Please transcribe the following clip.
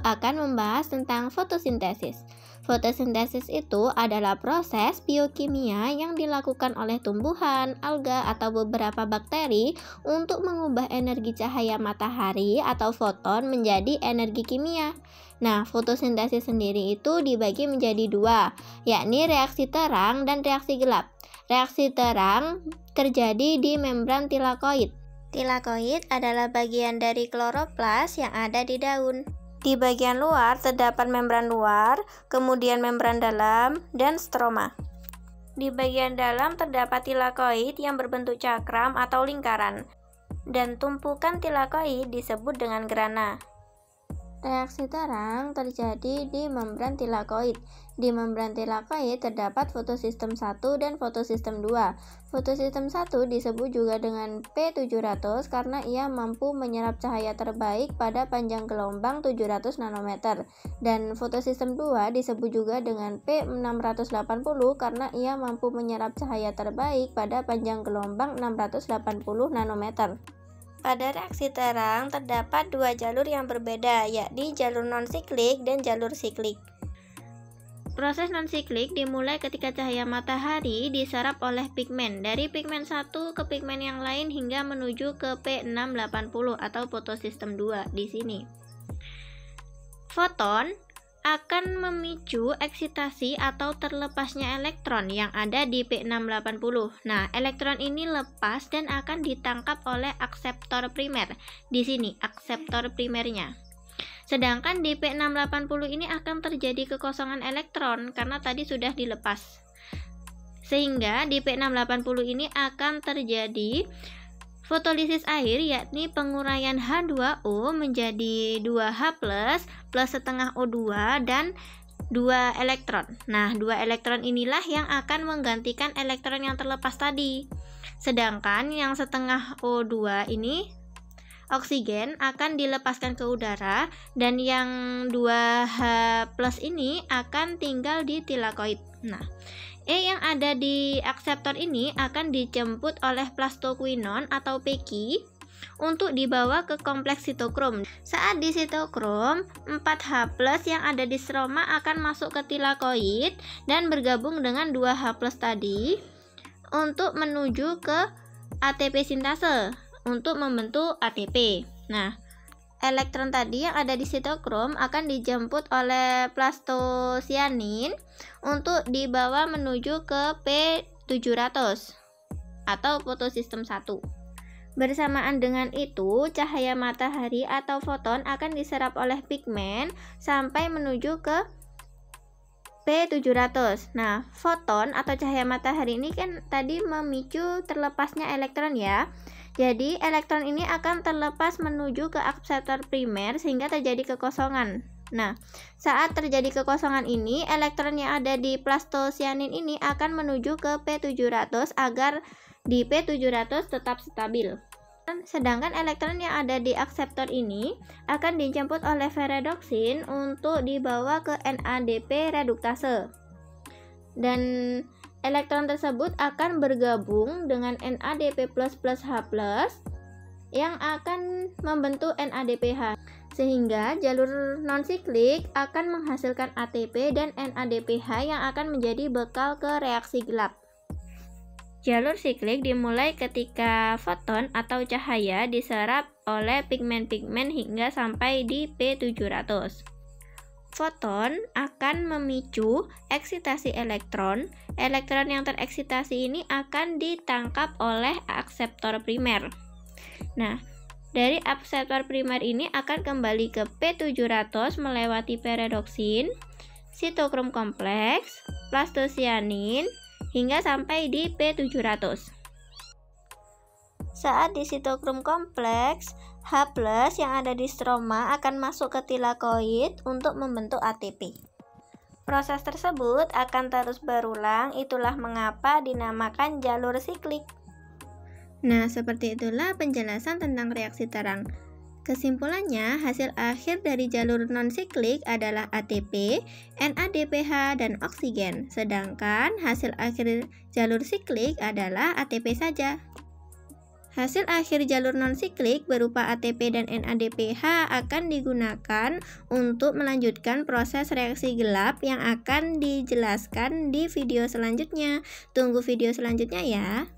akan membahas tentang fotosintesis. Fotosintesis itu adalah proses biokimia yang dilakukan oleh tumbuhan, alga, atau beberapa bakteri untuk mengubah energi cahaya matahari atau foton menjadi energi kimia. Nah, fotosintesis sendiri itu dibagi menjadi dua, yakni reaksi terang dan reaksi gelap. Reaksi terang terjadi di membran tilakoid. Tilakoid adalah bagian dari kloroplas yang ada di daun. Di bagian luar terdapat membran luar, kemudian membran dalam, dan stroma. Di bagian dalam terdapat tilakoid yang berbentuk cakram atau lingkaran, dan tumpukan tilakoid disebut dengan grana. Reaksi terang terjadi di membran tilakoid. Di membran tilakoid terdapat fotosistem 1 dan fotosistem 2. Fotosistem 1 disebut juga dengan P700 karena ia mampu menyerap cahaya terbaik pada panjang gelombang 700 nanometer. Dan fotosistem 2 disebut juga dengan P680 karena ia mampu menyerap cahaya terbaik pada panjang gelombang 680 nanometer. Pada reaksi terang terdapat dua jalur yang berbeda, yakni jalur non-siklik dan jalur siklik. Proses non-siklik dimulai ketika cahaya matahari diserap oleh pigmen dari pigmen satu ke pigmen yang lain hingga menuju ke P680 atau fotosistem 2 di sini. Foton akan memicu eksitasi atau terlepasnya elektron yang ada di P680. Nah, elektron ini lepas dan akan ditangkap oleh akseptor primer. Di sini akseptor primernya. Sedangkan di P680 ini akan terjadi kekosongan elektron karena tadi sudah dilepas. Sehingga di P680 ini akan terjadi fotolisis air, yakni penguraian H2O menjadi 2H+, plus setengah O2 dan 2 elektron. Nah, 2 elektron inilah yang akan menggantikan elektron yang terlepas tadi. Sedangkan yang setengah O2 ini, oksigen, akan dilepaskan ke udara, dan yang 2H+ ini akan tinggal di tilakoid. Nah, yang ada di akseptor ini akan dijemput oleh plastoquinon atau Peki untuk dibawa ke kompleks sitokrom. Saat di sitokrom, 4H+ yang ada di stroma akan masuk ke tilakoid dan bergabung dengan 2H+ tadi untuk menuju ke ATP sintase untuk membentuk ATP. Nah, elektron tadi yang ada di sitokrom akan dijemput oleh plastosianin untuk dibawa menuju ke P700 atau fotosistem 1. Bersamaan dengan itu, cahaya matahari atau foton akan diserap oleh pigmen sampai menuju ke P700. Nah, foton atau cahaya matahari ini kan tadi memicu terlepasnya elektron ya. Jadi, elektron ini akan terlepas menuju ke akseptor primer sehingga terjadi kekosongan. Nah, saat terjadi kekosongan ini, elektron yang ada di plastosianin ini akan menuju ke P700 agar di P700 tetap stabil. Sedangkan elektron yang ada di akseptor ini akan dijemput oleh ferredoxin untuk dibawa ke NADP reduktase. Dan elektron tersebut akan bergabung dengan NADP++H+ yang akan membentuk NADPH. Sehingga jalur non-siklik akan menghasilkan ATP dan NADPH yang akan menjadi bekal ke reaksi gelap. Jalur siklik dimulai ketika foton atau cahaya diserap oleh pigmen-pigmen hingga sampai di P700. Foton akan memicu eksitasi elektron. Elektron yang tereksitasi ini akan ditangkap oleh akseptor primer. Nah, dari akseptor primer ini akan kembali ke P700 melewati ferredoxin, sitokrom kompleks, plastosianin, hingga sampai di P700. Saat di sitokrom kompleks, H+ yang ada di stroma akan masuk ke tilakoid untuk membentuk ATP. Proses tersebut akan terus berulang, itulah mengapa dinamakan jalur siklik. Nah, seperti itulah penjelasan tentang reaksi terang. Kesimpulannya, hasil akhir dari jalur non-siklik adalah ATP, NADPH, dan oksigen. Sedangkan hasil akhir jalur siklik adalah ATP saja. Hasil akhir jalur non-siklik berupa ATP dan NADPH akan digunakan untuk melanjutkan proses reaksi gelap yang akan dijelaskan di video selanjutnya. Tunggu video selanjutnya ya.